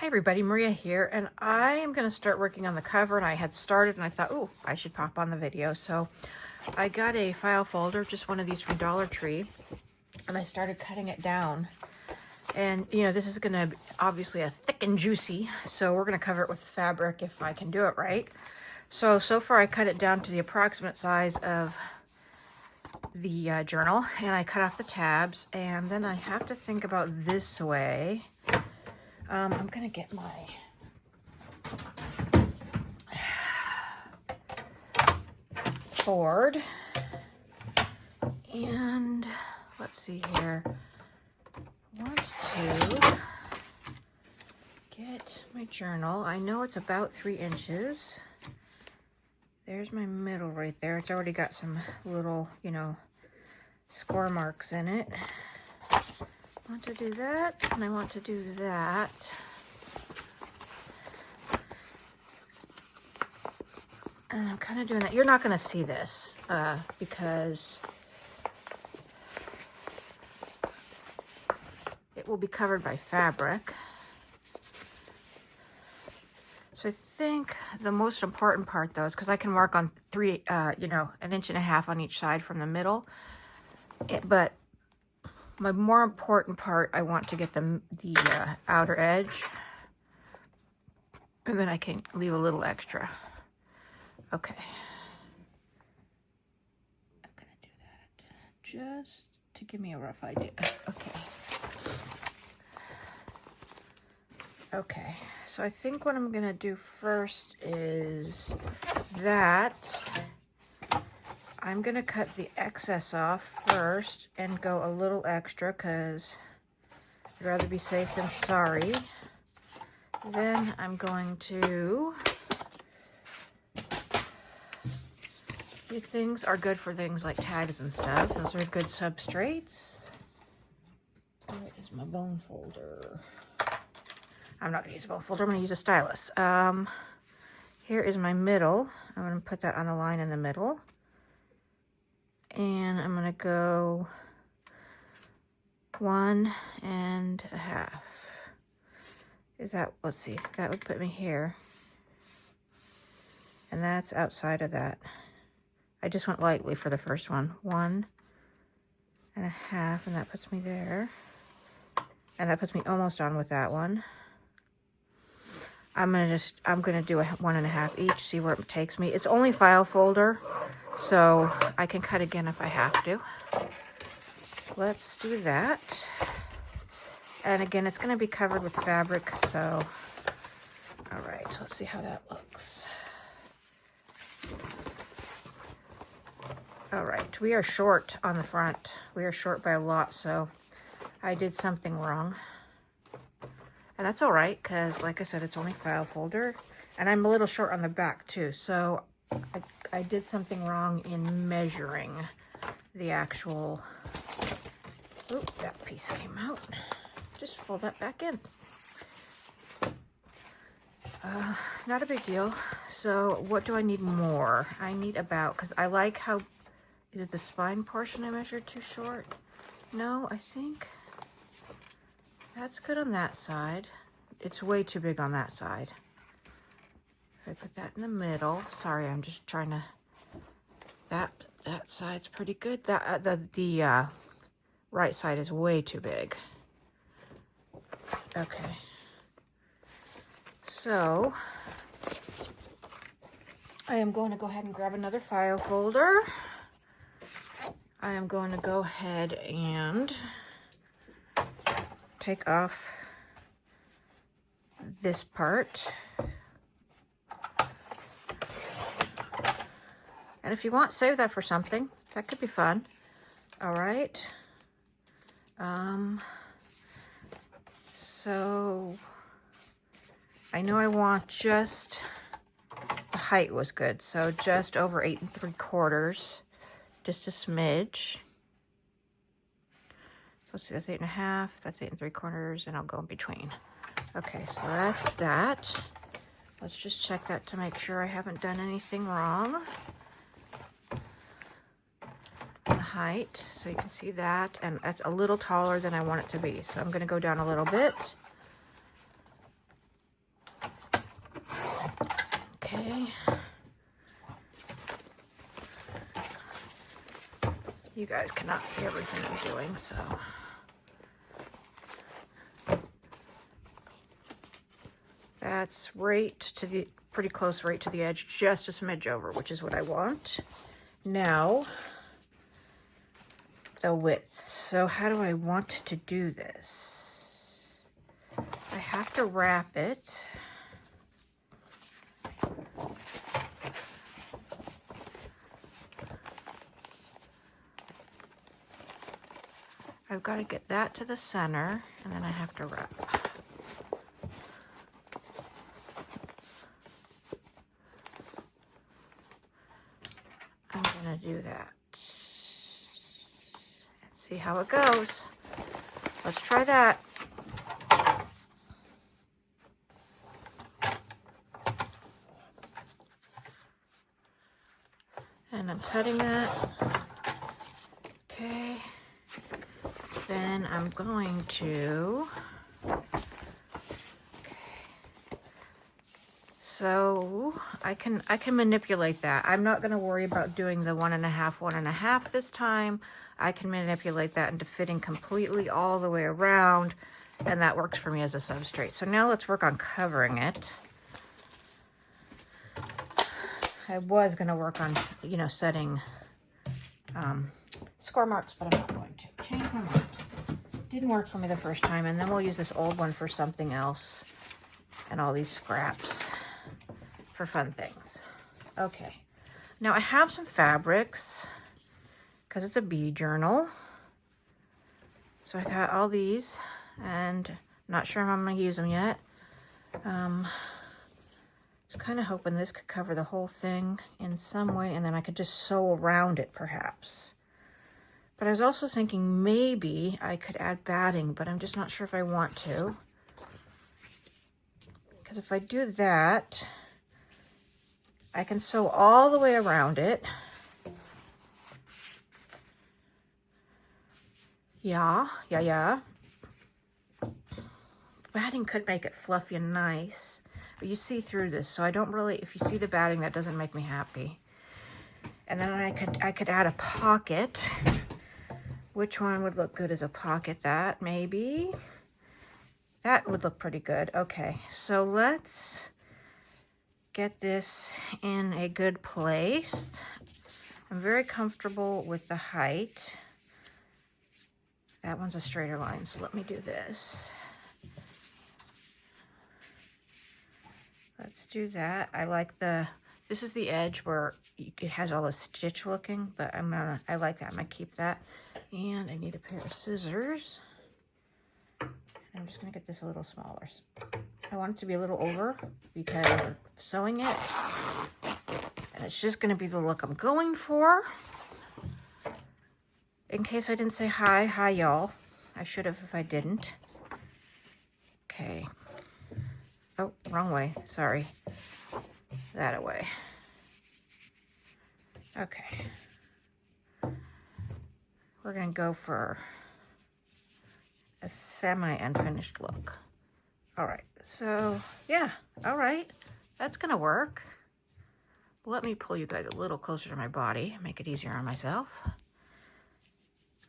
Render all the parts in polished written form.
Hi everybody, Maria here, and I am going to start working on the cover, and I had started and I thought, oh, I should pop on the video. So I got a file folder, just one of these from Dollar Tree, and I started cutting it down. And you know, this is going to be obviously a thick and juicy, so we're going to cover it with fabric if I can do it right. So far I cut it down to the approximate size of the journal, and I cut off the tabs, and then I have to think about this way. I'm gonna get my board, and let's see here. I want to get my journal. I know it's about 3 inches. There's my middle right there. It's already got some little, you know, score marks in it. I want to do that, and I want to do that. And I'm kind of doing that. You're not going to see this because it will be covered by fabric. So I think the most important part, though, is because I can mark on 1.5 inches on each side from the middle. But my more important part, I want to get the outer edge, and then I can leave a little extra. Okay. I'm gonna do that just to give me a rough idea. Okay, so I think what I'm gonna do first is that I'm gonna cut the excess off first and go a little extra because I'd rather be safe than sorry. Then I'm going to, these things are good for things like tags and stuff. Those are good substrates. Where is my bone folder? I'm not gonna use a bone folder, I'm gonna use a stylus. Here is my middle. I'm gonna put that on the line in the middle. And I'm gonna go 1.5. Is that, let's see, that would put me here. And that's outside of that. I just went lightly for the first one. 1.5, and that puts me there. And that puts me almost on with that one. I'm gonna do a 1.5 each, see where it takes me. It's only file folder, so I can cut again if I have to. Let's do that. And again, it's gonna be covered with fabric, so, all right, let's see how that looks. All right, we are short on the front. We are short by a lot, so I did something wrong. And that's all right, because like I said, it's only file folder. And I'm a little short on the back too, so I did something wrong in measuring the actual, oop, that piece came out. Just fold that back in. Not a big deal. So what do I need more? I need about, because I like how, is it the spine portion I measured too short? No, I think that's good on that side. It's way too big on that side. If I put that in the middle, sorry, I'm just trying to, that side's pretty good. That the right side is way too big. Okay. So I am going to go ahead and grab another file folder. I am going to go ahead and take off this part. And if you want, save that for something. That could be fun. All right. So I know I want just, the height was good. So just over 8 3/4, just a smidge. So let's see, that's 8.5, that's 8 3/4, and I'll go in between. Okay, so that's that. Let's just check that to make sure I haven't done anything wrong. The height, so you can see that, and that's a little taller than I want it to be. So I'm gonna go down a little bit. Okay. You guys cannot see everything I'm doing, so. That's right to the, pretty close right to the edge, just a smidge over, which is what I want. Now, the width. So how do I want to do this? I have to wrap it. I've got to get that to the center, and then I have to wrap. I'm going to do that. Let's see how it goes. Let's try that. And I'm cutting that. Okay. Then I'm going to, so I can manipulate that. I'm not going to worry about doing the 1.5, 1.5 this time. I can manipulate that into fitting completely all the way around, and that works for me as a substrate. So now let's work on covering it. I was going to work on, you know, setting score marks, but I'm not going to. Change my mind. Didn't work for me the first time, and then we'll use this old one for something else, and all these scraps for fun things. Okay, now I have some fabrics because it's a bee journal, so I got all these, and not sure how I'm going to use them yet. Just kind of hoping this could cover the whole thing in some way, and then I could just sew around it perhaps. But I was also thinking maybe I could add batting, but I'm just not sure if I want to. Because if I do that, I can sew all the way around it. Yeah. Batting could make it fluffy and nice, but you see through this, so I don't really, if you see the batting, that doesn't make me happy. And then I could add a pocket. Which one would look good as a pocket? That, maybe. That would look pretty good. Okay, so let's get this in a good place. I'm very comfortable with the height. That one's a straighter line, so let me do this. Let's do that. I like this is the edge where it has all the stitch looking, but I like that. I'm gonna keep that. And I need a pair of scissors. I'm just gonna get this a little smaller. I want it to be a little over because of sewing it. And it's just gonna be the look I'm going for. In case I didn't say hi y'all. I should have if I didn't. Okay. Oh, wrong way, sorry. That away. Okay. We're gonna go for a semi-unfinished look. All right, so yeah, all right, that's gonna work. Let me pull you guys a little closer to my body, make it easier on myself.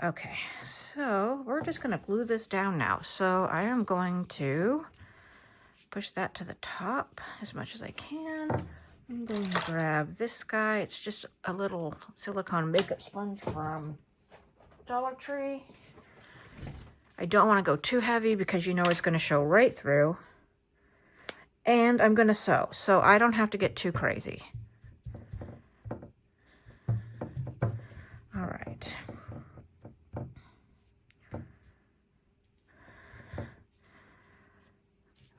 Okay, so we're just gonna glue this down now. So I am going to push that to the top as much as I can. I'm going to grab this guy. It's just a little silicone makeup sponge from Dollar Tree. I don't want to go too heavy because you know it's going to show right through. And I'm going to sew, so I don't have to get too crazy. All right.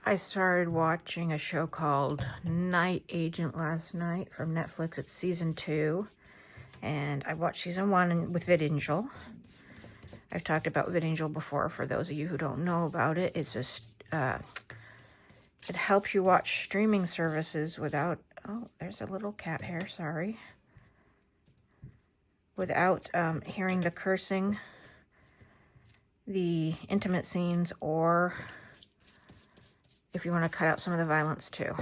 I started watching a show called Night Agent last night from Netflix. It's season 2. And I watched season 1 with VidAngel. I've talked about VidAngel before for those of you who don't know about it. It's just, it helps you watch streaming services without, oh, there's a little cat hair, sorry. Without hearing the cursing, the intimate scenes, or if you want to cut out some of the violence too.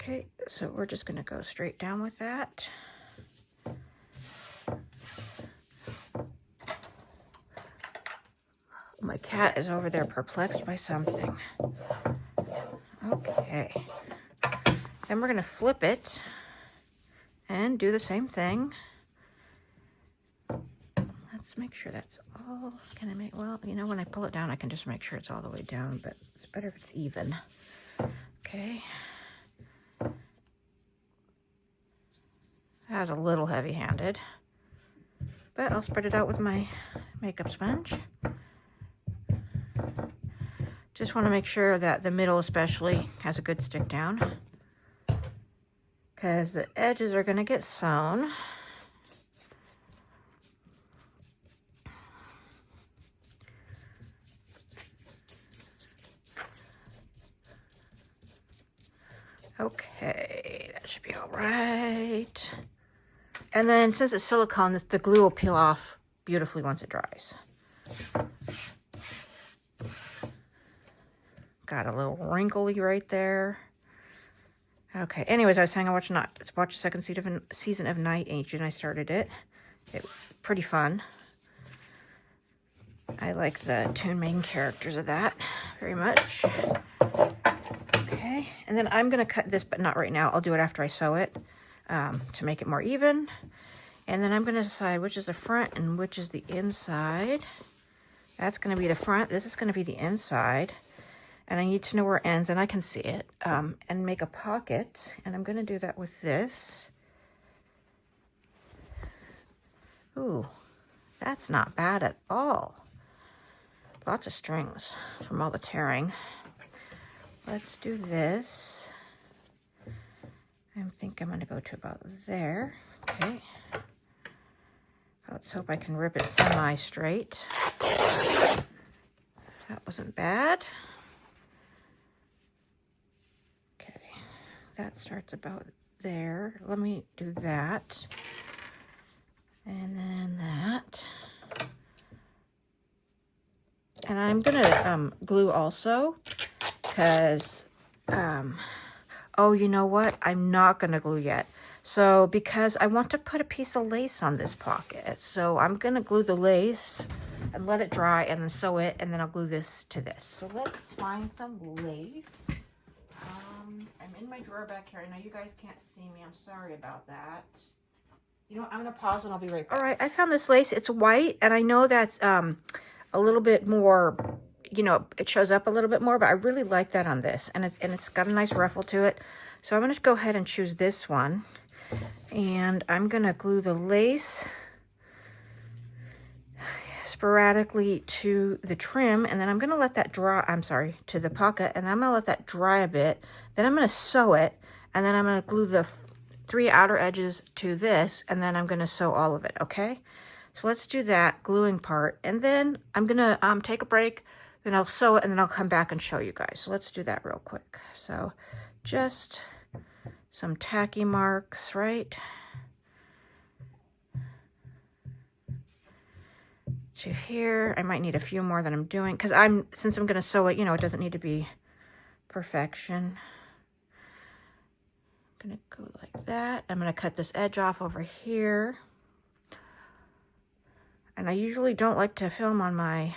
Okay, so we're just going to go straight down with that. My cat is over there perplexed by something. Okay. Then we're going to flip it and do the same thing. Let's make sure that's all. Can I make, well, you know, when I pull it down, I can just make sure it's all the way down, but it's better if it's even. Okay. That was a little heavy-handed, but I'll spread it out with my makeup sponge. Just want to make sure that the middle especially has a good stick down, because the edges are going to get sewn. Okay, that should be all right. And then since it's silicone, the glue will peel off beautifully once it dries. Got a little wrinkly right there. Okay, anyways, I was saying I watched the second season of Night Agent. I started it. It was pretty fun. I like the two main characters of that very much. Okay, and then I'm going to cut this, but not right now. I'll do it after I sew it to make it more even. And then I'm going to decide which is the front and which is the inside. That's going to be the front. This is going to be the inside. And I need to know where it ends, and I can see it, and make a pocket. And I'm going to do that with this. Ooh, that's not bad at all. Lots of strings from all the tearing. Let's do this. I think I'm going to go to about there. Okay. Let's hope I can rip it semi-straight. That wasn't bad. Okay. That starts about there. Let me do that. And then that. And I'm going to glue also. Because, oh, you know what? I'm not going to glue yet. So, because I want to put a piece of lace on this pocket. So, I'm going to glue the lace and let it dry and then sew it. And then I'll glue this to this. So, let's find some lace. I'm in my drawer back here. I know you guys can't see me. I'm sorry about that. You know what? I'm going to pause and I'll be right back. All right, I found this lace. It's white. And I know that's a little bit more... you know, it shows up a little bit more, but I really like that on this. And it's got a nice ruffle to it. So I'm going to go ahead and choose this one. And I'm going to glue the lace sporadically to the trim. And then I'm going to let that dry, to the pocket. And I'm going to let that dry a bit. Then I'm going to sew it. And then I'm going to glue the 3 outer edges to this. And then I'm going to sew all of it, okay? So let's do that gluing part. And then I'm going to take a break. Then I'll sew it, and then I'll come back and show you guys. So let's do that real quick. So just some tacky marks, right? To here. I might need a few more than I'm doing. Because since I'm going to sew it, you know, it doesn't need to be perfection. I'm going to go like that. I'm going to cut this edge off over here. And I usually don't like to film on my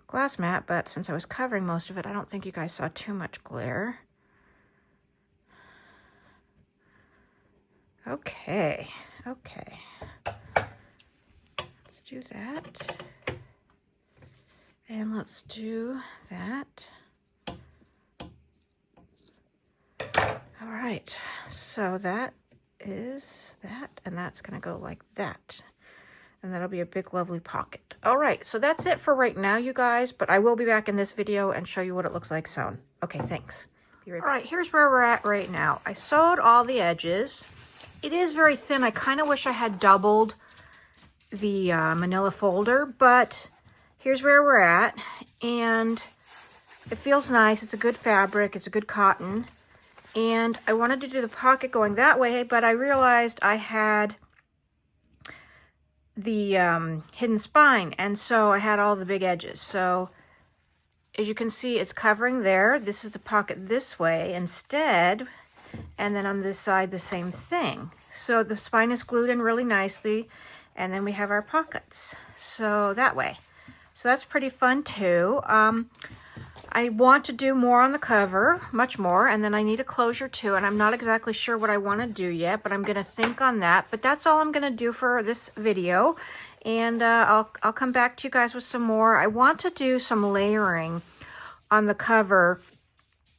glass mat, but since I was covering most of it, I don't think you guys saw too much glare. Okay. Let's do that. And let's do that. All right, so that is that, and that's gonna go like that. And that'll be a big, lovely pocket. All right, so that's it for right now, you guys. But I will be back in this video and show you what it looks like sewn. Okay, thanks. Be right back. All right, here's where we're at right now. I sewed all the edges. It is very thin. I kind of wish I had doubled the manila folder, but here's where we're at. And it feels nice. It's a good fabric. It's a good cotton. And I wanted to do the pocket going that way, but I realized I had the hidden spine, and so I had all the big edges. So as you can see, it's covering there. This is the pocket this way. Instead, And then on this side, the same thing. So the spine is glued in really nicely. And then we have our pockets. So that way. So that's pretty fun too. I want to do more on the cover, much more, and then I need a closure too, and I'm not exactly sure what I want to do yet, but I'm going to think on that. But that's all I'm going to do for this video, and I'll come back to you guys with some more. I want to do some layering on the cover,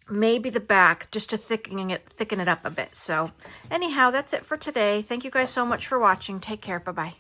maybe the back, just to thicken it up a bit. So anyhow, that's it for today. Thank you guys so much for watching. Take care. Bye-bye.